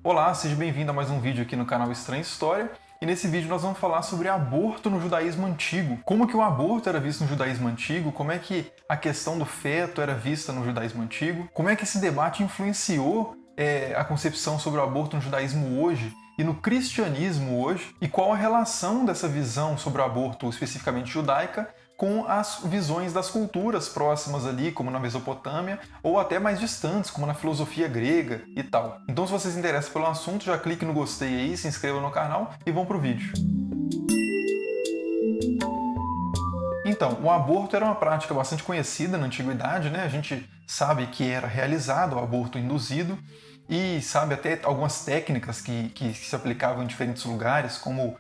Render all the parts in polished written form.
Olá, seja bem-vindo a mais um vídeo aqui no canal Estranha História. E nesse vídeo nós vamos falar sobre aborto no judaísmo antigo. Como que o aborto era visto no judaísmo antigo, como é que a questão do feto era vista no judaísmo antigo, como é que esse debate influenciou a concepção sobre o aborto no judaísmo hoje e no cristianismo hoje, e qual a relação dessa visão sobre o aborto especificamente judaica com as visões das culturas próximas ali, como na Mesopotâmia, ou até mais distantes, como na filosofia grega e tal. Então, se você se interessa pelo assunto, já clique no gostei aí, se inscreva no canal e vamos pro vídeo. Então, o aborto era uma prática bastante conhecida na antiguidade, né? A gente sabe que era realizado o aborto induzido e sabe até algumas técnicas que se aplicavam em diferentes lugares, como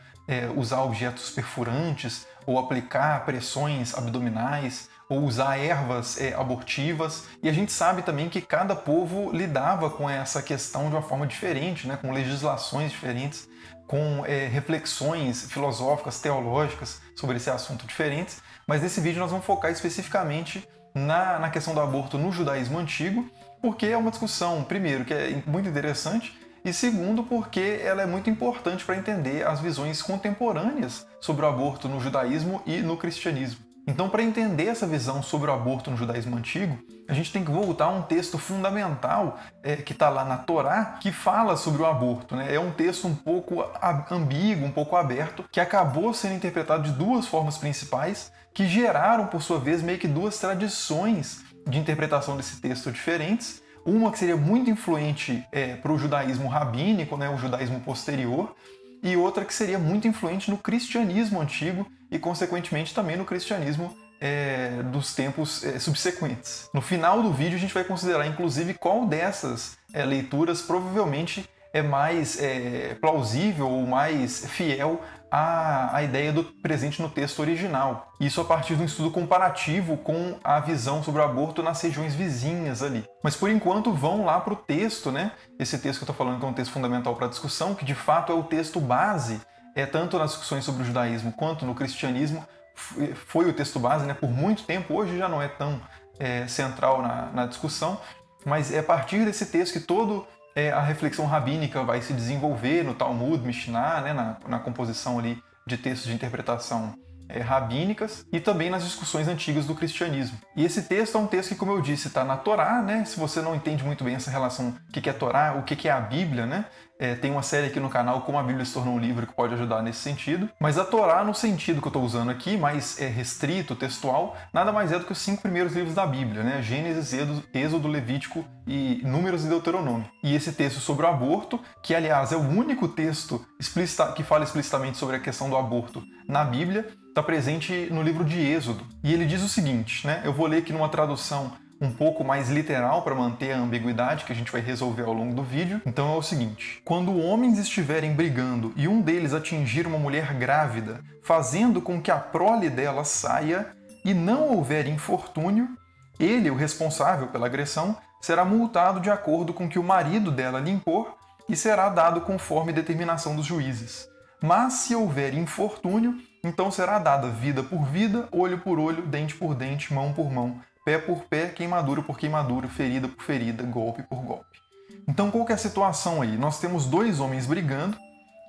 usar objetos perfurantes, ou aplicar pressões abdominais, ou usar ervas abortivas. E a gente sabe também que cada povo lidava com essa questão de uma forma diferente, né? Com legislações diferentes, com reflexões filosóficas, teológicas sobre esse assunto diferentes. Mas nesse vídeo nós vamos focar especificamente na questão do aborto no judaísmo antigo, porque é uma discussão, primeiro, que é muito interessante, e segundo, porque ela é muito importante para entender as visões contemporâneas sobre o aborto no judaísmo e no cristianismo. Então, para entender essa visão sobre o aborto no judaísmo antigo, a gente tem que voltar a um texto fundamental que está lá na Torá, que fala sobre o aborto, né? É um texto um pouco ambíguo, um pouco aberto, que acabou sendo interpretado de duas formas principais, que geraram, por sua vez, meio que duas tradições de interpretação desse texto diferentes. Uma que seria muito influente para o judaísmo rabínico, né, o judaísmo posterior, e outra que seria muito influente no cristianismo antigo e, consequentemente, também no cristianismo dos tempos subsequentes. No final do vídeo, a gente vai considerar, inclusive, qual dessas leituras provavelmente é mais plausível ou mais fiel à ideia do presente no texto original. Isso a partir de um estudo comparativo com a visão sobre o aborto nas regiões vizinhas ali. Mas por enquanto vão lá para o texto, né? Esse texto que eu estou falando que é um texto fundamental para a discussão, que de fato é o texto base, tanto nas discussões sobre o judaísmo quanto no cristianismo, foi o texto base, né? Por muito tempo, hoje já não é tão central na discussão, mas é a partir desse texto que todo a reflexão rabínica vai se desenvolver no Talmud, Mishnah, né, na composição ali de textos de interpretação rabínicas e também nas discussões antigas do cristianismo. E esse texto é um texto que, como eu disse, está na Torá, né? Se você não entende muito bem essa relação, o que é Torá, o que é a Bíblia, né? Tem uma série aqui no canal, Como a Bíblia se tornou um livro, que pode ajudar nesse sentido. Mas a Torá, no sentido que eu estou usando aqui, mais restrito, textual, nada mais é do que os 5 primeiros livros da Bíblia, né? Gênesis, Êxodo, Levítico e Números e Deuteronômio. E esse texto sobre o aborto, que aliás é o único texto que fala explicitamente sobre a questão do aborto na Bíblia, está presente no livro de Êxodo. E ele diz o seguinte, né? Eu vou ler aqui numa tradução um pouco mais literal para manter a ambiguidade que a gente vai resolver ao longo do vídeo. Então é o seguinte: quando homens estiverem brigando e um deles atingir uma mulher grávida, fazendo com que a prole dela saia e não houver infortúnio, ele, o responsável pela agressão, será multado de acordo com o que o marido dela lhe impor e será dado conforme determinação dos juízes. Mas se houver infortúnio, então será dada vida por vida, olho por olho, dente por dente, mão por mão, pé por pé, queimadura por queimadura, ferida por ferida, golpe por golpe. Então qual que é a situação aí? Nós temos dois homens brigando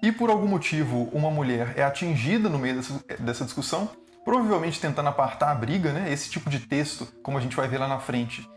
e por algum motivo uma mulher é atingida no meio dessa discussão, provavelmente tentando apartar a briga, né? Esse tipo de texto, como a gente vai ver lá na frente,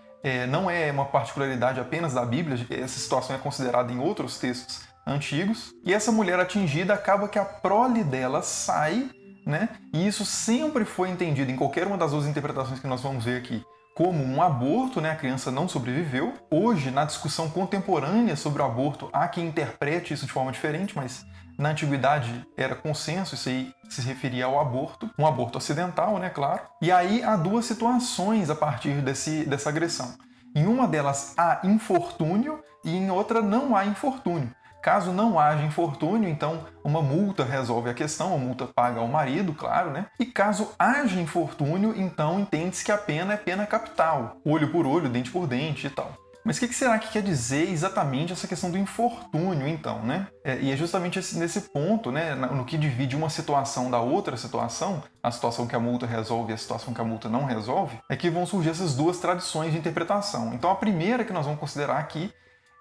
não é uma particularidade apenas da Bíblia, essa situação é considerada em outros textos antigos. E essa mulher atingida acaba que a prole dela sai, né? E isso sempre foi entendido em qualquer uma das duas interpretações que nós vamos ver aqui como um aborto, né? A criança não sobreviveu. Hoje, na discussão contemporânea sobre o aborto, há quem interprete isso de forma diferente, mas na antiguidade era consenso, isso aí se referia ao aborto, um aborto acidental, né? Claro. E aí há duas situações a partir dessa agressão. Em uma delas há infortúnio e em outra não há infortúnio. Caso não haja infortúnio, então uma multa resolve a questão, a multa paga ao marido, claro, né? E caso haja infortúnio, então entende-se que a pena é pena capital, olho por olho, dente por dente e tal. Mas o que será que quer dizer exatamente essa questão do infortúnio, então, né? E é justamente nesse ponto, né, no que divide uma situação da outra situação, a situação que a multa resolve e a situação que a multa não resolve, é que vão surgir essas duas tradições de interpretação. Então a primeira que nós vamos considerar aqui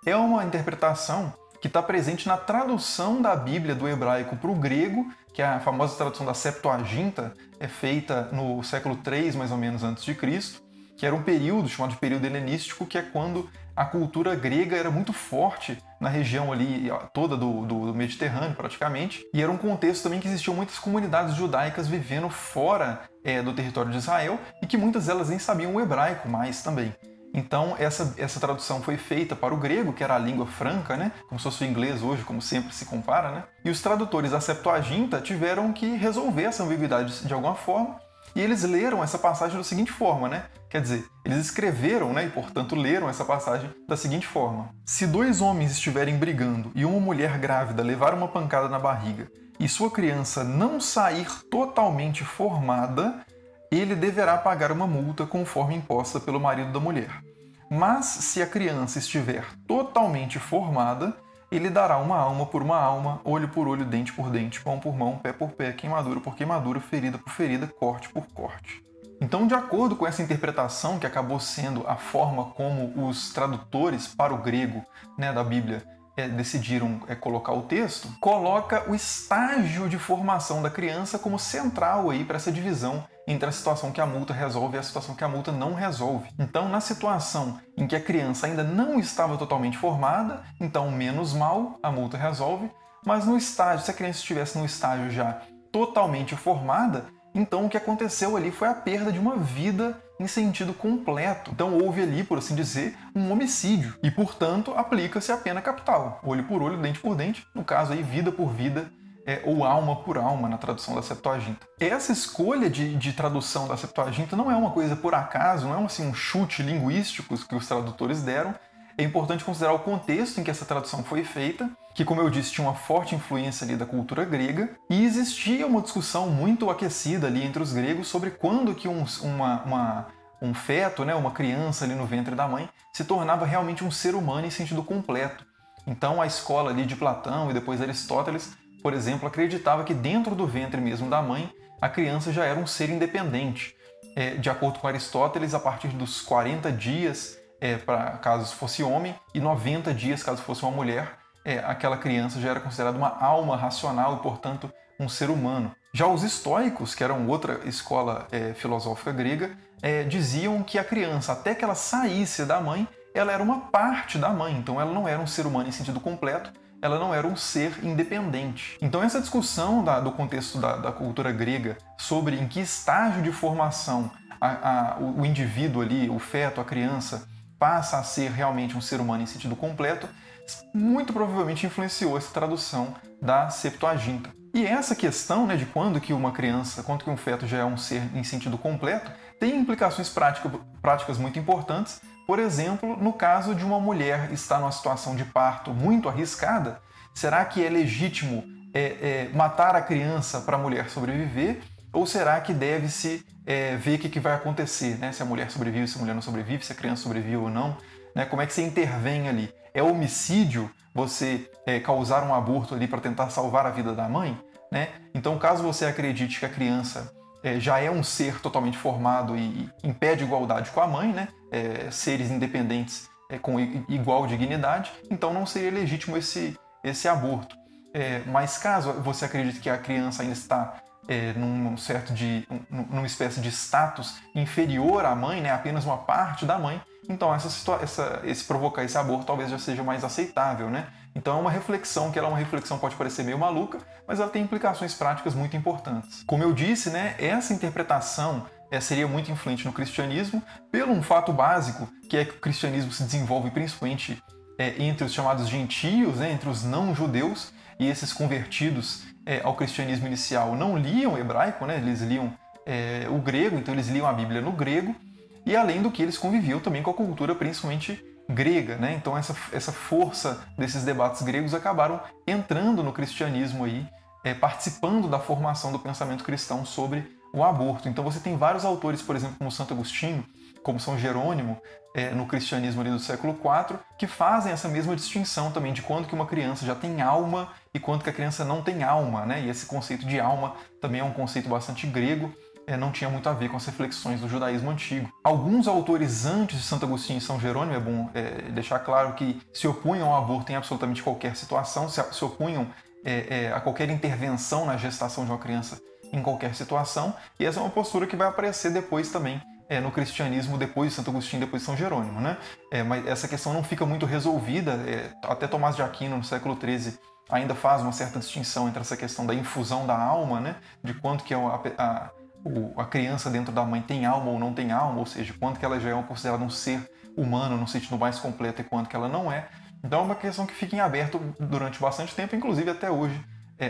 é uma interpretação que está presente na tradução da Bíblia do hebraico para o grego, que é a famosa tradução da Septuaginta, é feita no século III, mais ou menos, antes de Cristo, que era um período chamado de período helenístico, que é quando a cultura grega era muito forte na região ali toda do Mediterrâneo, praticamente, e era um contexto também que existiam muitas comunidades judaicas vivendo fora do território de Israel e que muitas delas nem sabiam o hebraico mais também. Então essa tradução foi feita para o grego, que era a língua franca, né? Como se fosse o inglês hoje, como sempre se compara, né? E os tradutores da Septuaginta tiveram que resolver essa ambiguidade de alguma forma, e eles leram essa passagem da seguinte forma, né? Quer dizer, eles escreveram, né, e portanto leram essa passagem da seguinte forma: se dois homens estiverem brigando e uma mulher grávida levar uma pancada na barriga e sua criança não sair totalmente formada, ele deverá pagar uma multa conforme imposta pelo marido da mulher. Mas se a criança estiver totalmente formada, ele dará uma alma por uma alma, olho por olho, dente por dente, mão por mão, pé por pé, queimadura por queimadura, ferida por ferida, corte por corte. Então, de acordo com essa interpretação, que acabou sendo a forma como os tradutores para o grego, né, da Bíblia decidiram colocar o texto, coloca o estágio de formação da criança como central aí para essa divisão entre a situação que a multa resolve e a situação que a multa não resolve. Então, na situação em que a criança ainda não estava totalmente formada, então menos mal, a multa resolve, mas no estágio, se a criança estivesse no estágio já totalmente formada, então o que aconteceu ali foi a perda de uma vida em sentido completo. Então houve ali, por assim dizer, um homicídio e, portanto, aplica-se a pena capital. Olho por olho, dente por dente, no caso aí, vida por vida, ou alma por alma, na tradução da Septuaginta. Essa escolha de tradução da Septuaginta não é uma coisa por acaso, não é assim, um chute linguístico que os tradutores deram. É importante considerar o contexto em que essa tradução foi feita, que, como eu disse, tinha uma forte influência ali da cultura grega, e existia uma discussão muito aquecida ali entre os gregos sobre quando que um feto, né, uma criança ali no ventre da mãe, se tornava realmente um ser humano em sentido completo. Então a escola ali de Platão e depois Aristóteles, por exemplo, acreditava que dentro do ventre mesmo da mãe, a criança já era um ser independente. De acordo com Aristóteles, a partir dos 40 dias, caso fosse homem, e 90 dias, caso fosse uma mulher, aquela criança já era considerada uma alma racional e, portanto, um ser humano. Já os estoicos, que eram outra escola filosófica grega, diziam que a criança, até que ela saísse da mãe, ela era uma parte da mãe, então ela não era um ser humano em sentido completo, ela não era um ser independente. Então essa discussão do contexto da cultura grega sobre em que estágio de formação o indivíduo ali, o feto, a criança, passa a ser realmente um ser humano em sentido completo, muito provavelmente influenciou essa tradução da Septuaginta. E essa questão, né, de quando que uma criança, quando que um feto já é um ser em sentido completo, tem implicações práticas muito importantes. Por exemplo, no caso de uma mulher estar numa situação de parto muito arriscada, será que é legítimo matar a criança para a mulher sobreviver? Ou será que deve-se ver o que vai acontecer, né? Se a mulher sobrevive, se a mulher não sobrevive, se a criança sobrevive ou não, né? Como é que você intervém ali? É homicídio você causar um aborto ali para tentar salvar a vida da mãe, né? Então, caso você acredite que a criança já é um ser totalmente formado e impede igualdade com a mãe, né? Seres independentes com igual dignidade, então não seria legítimo esse aborto. Mas caso você acredite que a criança ainda está numa espécie de status inferior à mãe, né, apenas uma parte da mãe, então provocar esse aborto talvez já seja mais aceitável, né? Então é uma reflexão que pode parecer meio maluca, mas ela tem implicações práticas muito importantes. Como eu disse, né, essa interpretação seria muito influente no cristianismo, pelo um fato básico, que é que o cristianismo se desenvolve principalmente entre os chamados gentios, né, entre os não-judeus, e esses convertidos ao cristianismo inicial não liam o hebraico, né? Eles liam o grego, então eles liam a Bíblia no grego, e além do que eles conviviam também com a cultura principalmente grega, né? Então essa força desses debates gregos acabaram entrando no cristianismo aí, participando da formação do pensamento cristão sobre o aborto. Então você tem vários autores, por exemplo, como Santo Agostinho, como São Jerônimo, no cristianismo ali do século IV, que fazem essa mesma distinção também de quando que uma criança já tem alma e quando que a criança não tem alma, né? E esse conceito de alma também é um conceito bastante grego, não tinha muito a ver com as reflexões do judaísmo antigo. Alguns autores antes de Santo Agostinho e São Jerônimo, é bom deixar claro que se opunham ao aborto em absolutamente qualquer situação, se opunham a qualquer intervenção na gestação de uma criança em qualquer situação, e essa é uma postura que vai aparecer depois também no cristianismo, depois de Santo Agostinho, depois de São Jerônimo, né? Mas essa questão não fica muito resolvida, até Tomás de Aquino, no século XIII, ainda faz uma certa distinção entre essa questão da infusão da alma, né? De quanto que a criança dentro da mãe tem alma ou não tem alma, ou seja, quanto que ela já é considerada um ser humano no sentido mais completo e quanto que ela não é. Então é uma questão que fica em aberto durante bastante tempo, inclusive até hoje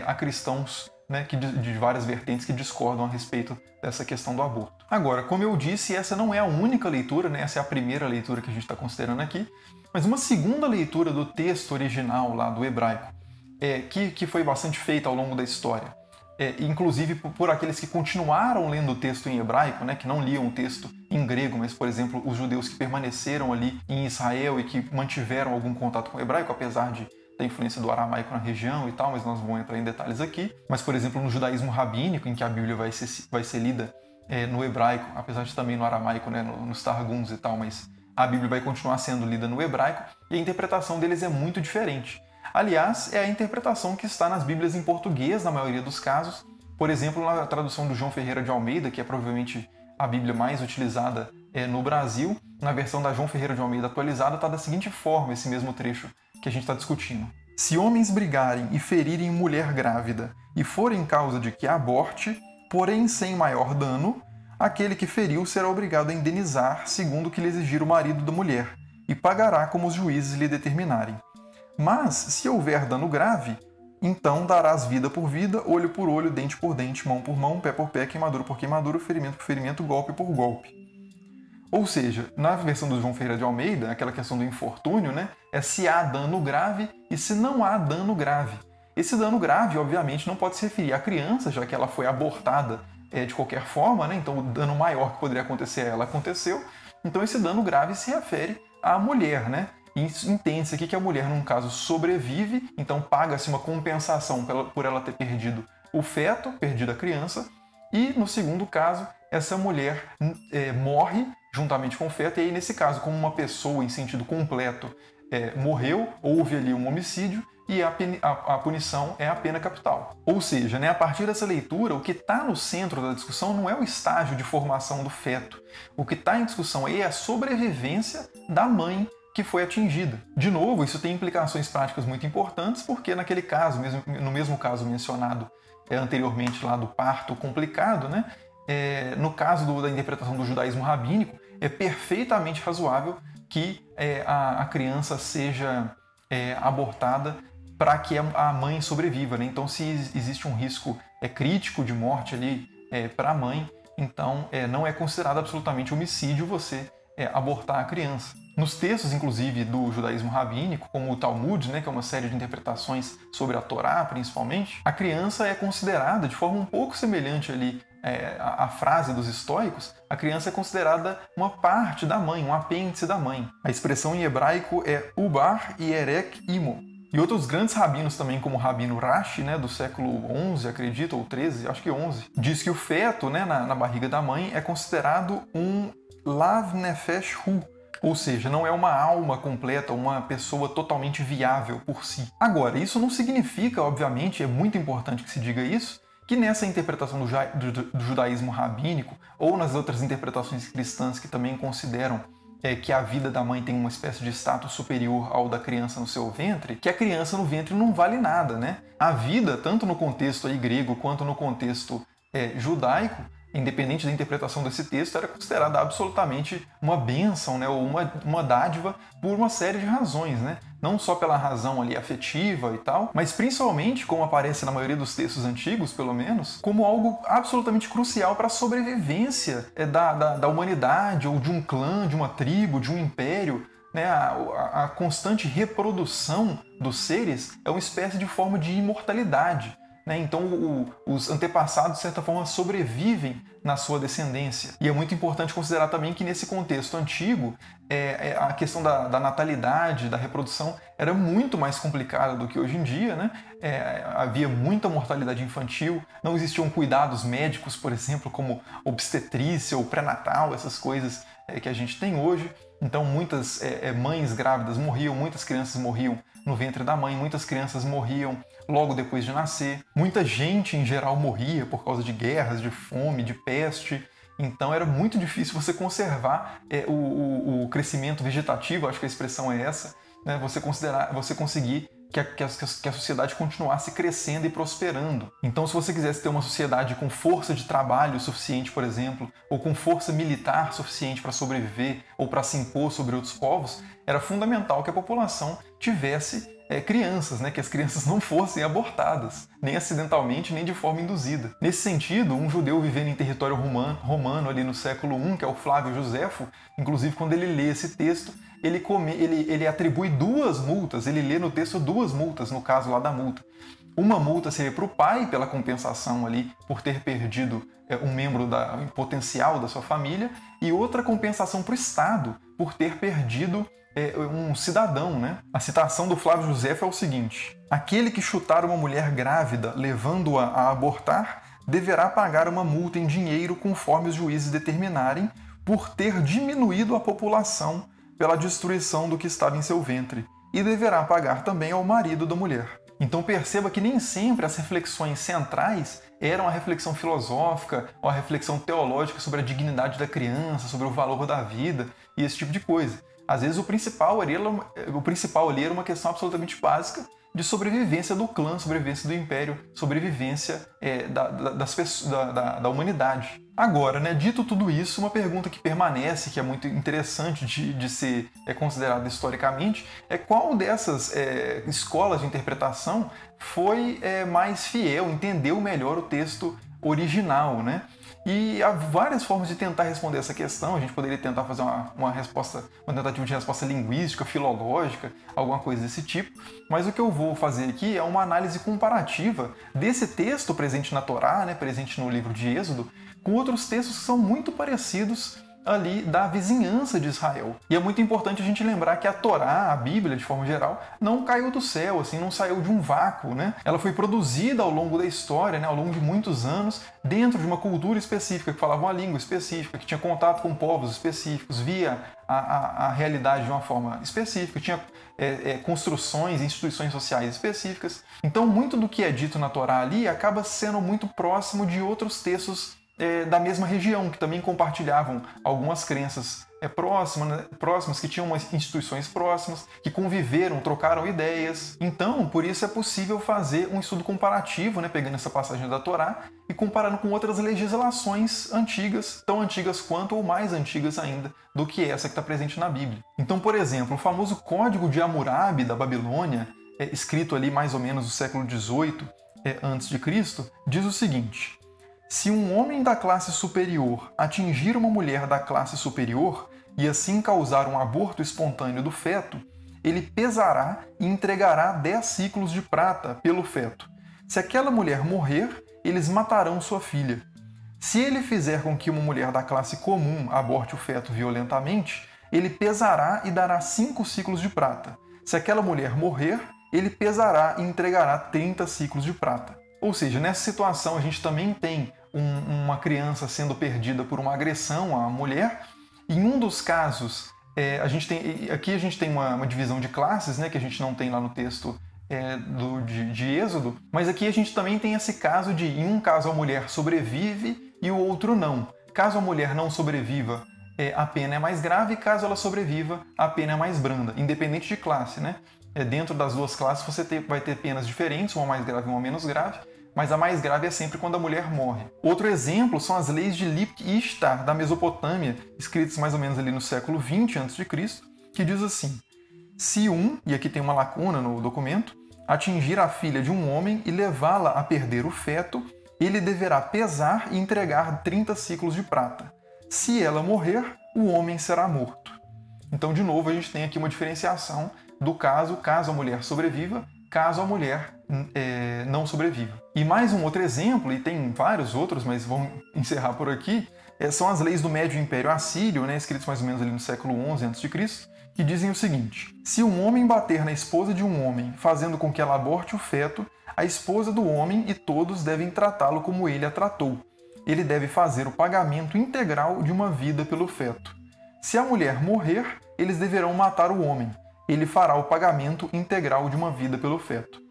há cristãos, né, de várias vertentes que discordam a respeito dessa questão do aborto. Agora, como eu disse, essa não é a única leitura, né, essa é a primeira leitura que a gente está considerando aqui, mas uma segunda leitura do texto original lá do hebraico, que foi bastante feita ao longo da história, inclusive por aqueles que continuaram lendo o texto em hebraico, né, que não liam o texto em grego, mas, por exemplo, os judeus que permaneceram ali em Israel e que mantiveram algum contato com o hebraico, apesar da influência do aramaico na região e tal, mas nós vamos entrar em detalhes aqui. Mas, por exemplo, no judaísmo rabínico, em que a Bíblia vai ser lida no hebraico, apesar de também no aramaico, né, nos targums e tal, mas a Bíblia vai continuar sendo lida no hebraico e a interpretação deles é muito diferente. Aliás, é a interpretação que está nas Bíblias em português, na maioria dos casos. Por exemplo, na tradução do João Ferreira de Almeida, que é provavelmente a Bíblia mais utilizada no Brasil, na versão da João Ferreira de Almeida atualizada, está da seguinte forma esse mesmo trecho que a gente está discutindo. Se homens brigarem e ferirem mulher grávida e forem causa de que aborte, porém sem maior dano, aquele que feriu será obrigado a indenizar segundo o que lhe exigir o marido da mulher, e pagará como os juízes lhe determinarem. Mas, se houver dano grave, então darás vida por vida, olho por olho, dente por dente, mão por mão, pé por pé, queimadura por queimadura, ferimento por ferimento, golpe por golpe. Ou seja, na versão do João Ferreira de Almeida, aquela questão do infortúnio, né, é se há dano grave e se não há dano grave. Esse dano grave, obviamente, não pode se referir à criança, já que ela foi abortada de qualquer forma, né, então o dano maior que poderia acontecer a ela aconteceu. Então esse dano grave se refere à mulher, né? E entende-se aqui que a mulher, num caso, sobrevive, então paga-se uma compensação por ela ter perdido o feto, perdido a criança, e no segundo caso, essa mulher morre juntamente com o feto, e aí nesse caso, como uma pessoa em sentido completo morreu, houve ali um homicídio, e a punição é a pena capital. Ou seja, né, a partir dessa leitura, o que está no centro da discussão não é o estágio de formação do feto. O que está em discussão aí é a sobrevivência da mãe que foi atingida. De novo, isso tem implicações práticas muito importantes, porque naquele caso, no mesmo caso mencionado anteriormente lá do parto complicado, né, no caso da interpretação do judaísmo rabínico, é perfeitamente razoável que a criança seja abortada para que a mãe sobreviva, né? Então, se existe um risco crítico de morte ali para a mãe, então não é considerado absolutamente homicídio você abortar a criança. Nos textos, inclusive, do judaísmo rabínico, como o Talmud, né, que é uma série de interpretações sobre a Torá, principalmente, a criança é considerada de forma um pouco semelhante ali à frase dos estoicos, a criança é considerada uma parte da mãe, um apêndice da mãe. A expressão em hebraico é ubar e erek imo. E outros grandes rabinos também, como o rabino Rashi, né, do século XI, acredito, ou XIII, acho que XI, diz que o feto, né, na barriga da mãe é considerado um lav nefesh hu, ou seja, não é uma alma completa, uma pessoa totalmente viável por si. Agora, isso não significa, obviamente, é muito importante que se diga isso, que nessa interpretação do judaísmo rabínico, ou nas outras interpretações cristãs que também consideram que a vida da mãe tem uma espécie de status superior ao da criança no seu ventre, que a criança no ventre não vale nada, né? A vida, tanto no contexto aí grego quanto no contexto judaico, independente da interpretação desse texto, era considerada absolutamente uma bênção, né, ou uma dádiva por uma série de razões, né? Não só pela razão ali afetiva e tal, mas principalmente, como aparece na maioria dos textos antigos, pelo menos, como algo absolutamente crucial para a sobrevivência da humanidade, ou de um clã, de uma tribo, de um império. Né? A constante reprodução dos seres é uma espécie de forma de imortalidade. né? Então os antepassados, de certa forma, sobrevivem na sua descendência. E é muito importante considerar também que nesse contexto antigo, a questão da natalidade, da reprodução, era muito mais complicada do que hoje em dia, né? Havia muita mortalidade infantil, não existiam cuidados médicos, por exemplo, como obstetrícia ou pré-natal, essas coisas que a gente tem hoje. Então muitas mães grávidas morriam, muitas crianças morriam no ventre da mãe, muitas crianças morriam logo depois de nascer. Muita gente, em geral, morria por causa de guerras, de fome, de peste. Então era muito difícil você conservar o crescimento vegetativo, acho que a expressão é essa, né? Você conseguir que a sociedade continuasse crescendo e prosperando. Então, se você quisesse ter uma sociedade com força de trabalho suficiente, por exemplo, ou com força militar suficiente para sobreviver ou para se impor sobre outros povos, era fundamental que a população tivesse crianças, né? Que as crianças não fossem abortadas, nem acidentalmente, nem de forma induzida. Nesse sentido, um judeu vivendo em território romano ali no século I, que é o Flávio Josefo, inclusive quando ele lê esse texto, ele atribui 2 multas, ele lê no texto 2 multas, no caso lá da multa. Uma multa seria para o pai, pela compensação ali, por ter perdido um membro potencial da sua família, e outra compensação para o Estado, por ter perdido um cidadão, né? A citação do Flávio Josefo é o seguinte: aquele que chutar uma mulher grávida, levando-a a abortar, deverá pagar uma multa em dinheiro conforme os juízes determinarem, por ter diminuído a população pela destruição do que estava em seu ventre, e deverá pagar também ao marido da mulher. Então perceba que nem sempre as reflexões centrais eram a reflexão filosófica ou a reflexão teológica sobre a dignidade da criança, sobre o valor da vida e esse tipo de coisa. Às vezes o principal ali era uma questão absolutamente básica de sobrevivência do clã, sobrevivência do império, sobrevivência da humanidade. Agora, né, dito tudo isso, uma pergunta que permanece, que é muito interessante de ser considerada historicamente, é qual dessas escolas de interpretação foi mais fiel, entendeu melhor o texto original, né? E há várias formas de tentar responder essa questão. A gente poderia tentar fazer uma tentativa de resposta linguística, filológica, alguma coisa desse tipo. Mas o que eu vou fazer aqui é uma análise comparativa desse texto presente na Torá, né, presente no livro de Êxodo, com outros textos que são muito parecidos ali da vizinhança de Israel. E é muito importante a gente lembrar que a Torá, a Bíblia de forma geral, não caiu do céu, assim, não saiu de um vácuo, né? Ela foi produzida ao longo da história, né, ao longo de muitos anos, dentro de uma cultura específica, que falava uma língua específica, que tinha contato com povos específicos, via a realidade de uma forma específica, tinha construções, instituições sociais específicas. Então, muito do que é dito na Torá ali acaba sendo muito próximo de outros textos da mesma região, que também compartilhavam algumas crenças próximas, que tinham instituições próximas, que conviveram, trocaram ideias. Então, por isso é possível fazer um estudo comparativo, né, pegando essa passagem da Torá e comparando com outras legislações antigas, tão antigas quanto ou mais antigas ainda do que essa que está presente na Bíblia. Então, por exemplo, o famoso Código de Hammurabi da Babilônia, escrito ali mais ou menos no século XVIII a.C., diz o seguinte: se um homem da classe superior atingir uma mulher da classe superior e assim causar um aborto espontâneo do feto, ele pesará e entregará 10 ciclos de prata pelo feto. Se aquela mulher morrer, eles matarão sua filha. Se ele fizer com que uma mulher da classe comum aborte o feto violentamente, ele pesará e dará 5 ciclos de prata. Se aquela mulher morrer, ele pesará e entregará 30 ciclos de prata. Ou seja, nessa situação a gente também tem uma criança sendo perdida por uma agressão à mulher. Em um dos casos, aqui a gente tem uma divisão de classes, né, que a gente não tem lá no texto de Êxodo, mas aqui a gente também tem esse caso de, em um caso a mulher sobrevive e o outro não. Caso a mulher não sobreviva, a pena é mais grave, caso ela sobreviva, a pena é mais branda, independente de classe, né? Dentro das duas classes você vai ter penas diferentes, uma mais grave e uma menos grave, mas a mais grave é sempre quando a mulher morre. Outro exemplo são as leis de Lipk e Ishtar, da Mesopotâmia, escritas mais ou menos ali no século XX a.C., que diz assim: se e aqui tem uma lacuna no documento, atingir a filha de um homem e levá-la a perder o feto, ele deverá pesar e entregar 30 ciclos de prata. Se ela morrer, o homem será morto. Então, de novo, a gente tem aqui uma diferenciação do caso a mulher sobreviva, caso a mulher não sobreviva. E mais um outro exemplo, e tem vários outros, mas vamos encerrar por aqui, são as leis do Médio Império Assírio, né, escritas mais ou menos ali no século XI a.C., que dizem o seguinte: se um homem bater na esposa de um homem, fazendo com que ela aborte o feto, a esposa do homem e todos devem tratá-lo como ele a tratou. Ele deve fazer o pagamento integral de uma vida pelo feto. Se a mulher morrer, eles deverão matar o homem. Ele fará o pagamento integral de uma vida pelo feto.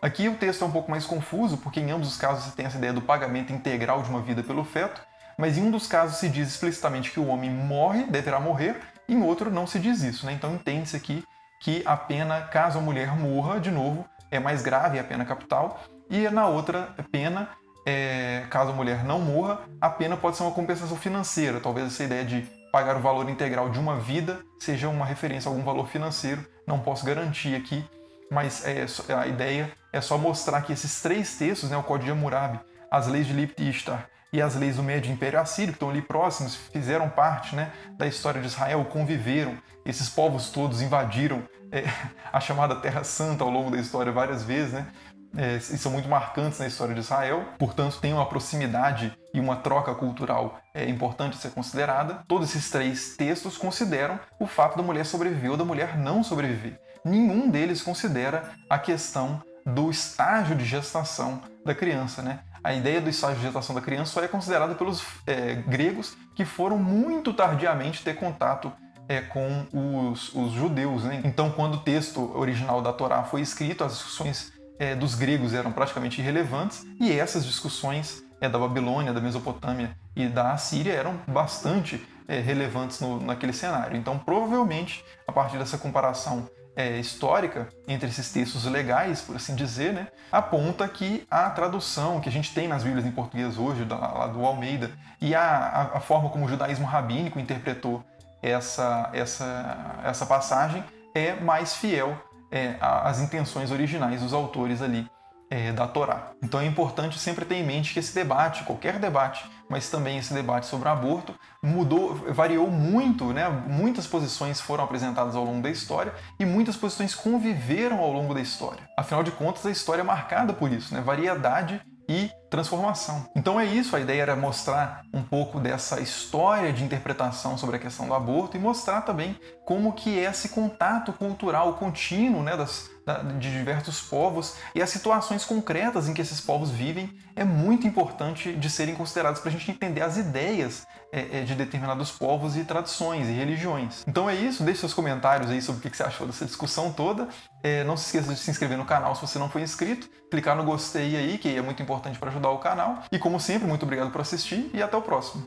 Aqui o texto é um pouco mais confuso, porque em ambos os casos você tem essa ideia do pagamento integral de uma vida pelo feto, mas em um dos casos se diz explicitamente que o homem morre, deverá morrer, e em outro não se diz isso, né? Então entende-se aqui que a pena, caso a mulher morra, de novo, é mais grave, é a pena capital, e na outra pena, caso a mulher não morra, a pena pode ser uma compensação financeira, talvez essa ideia de pagar o valor integral de uma vida seja uma referência a algum valor financeiro, não posso garantir aqui, mas a ideia é só mostrar que esses três textos, né, o Código de Hammurabi, as leis de Lipit e Ishtar e as leis do Médio Império Assírio, que estão ali próximos, fizeram parte, né, da história de Israel, conviveram, esses povos todos invadiram a chamada Terra Santa ao longo da história várias vezes, né, e são muito marcantes na história de Israel, portanto tem uma proximidade e uma troca cultural importante a ser considerada. Todos esses três textos consideram o fato da mulher sobreviver ou da mulher não sobreviver. Nenhum deles considera a questão do estágio de gestação da criança, né? A ideia do estágio de gestação da criança só é considerada pelos gregos, que foram muito tardiamente ter contato com os judeus, né? Então, quando o texto original da Torá foi escrito, as discussões dos gregos eram praticamente irrelevantes, e essas discussões da Babilônia, da Mesopotâmia e da Assíria eram bastante relevantes naquele cenário. Então, provavelmente, a partir dessa comparação histórica entre esses textos legais, por assim dizer, né, aponta que a tradução que a gente tem nas Bíblias em português hoje, lá do Almeida, e a forma como o judaísmo rabínico interpretou essa passagem é mais fiel às intenções originais dos autores ali da Torá. Então é importante sempre ter em mente que esse debate, qualquer debate, mas também esse debate sobre o aborto, variou muito, né? Muitas posições foram apresentadas ao longo da história e muitas posições conviveram ao longo da história. Afinal de contas, a história é marcada por isso, né? Variedade e transformação. Então é isso, a ideia era mostrar um pouco dessa história de interpretação sobre a questão do aborto e mostrar também como que é esse contato cultural contínuo, né, de diversos povos e as situações concretas em que esses povos vivem é muito importante de serem considerados para a gente entender as ideias de determinados povos e tradições e religiões. Então é isso, deixe seus comentários aí sobre o que você achou dessa discussão toda. Não se esqueça de se inscrever no canal se você não for inscrito, clicar no gostei aí, que é muito importante para ajudar o canal. E como sempre, muito obrigado por assistir e até o próximo.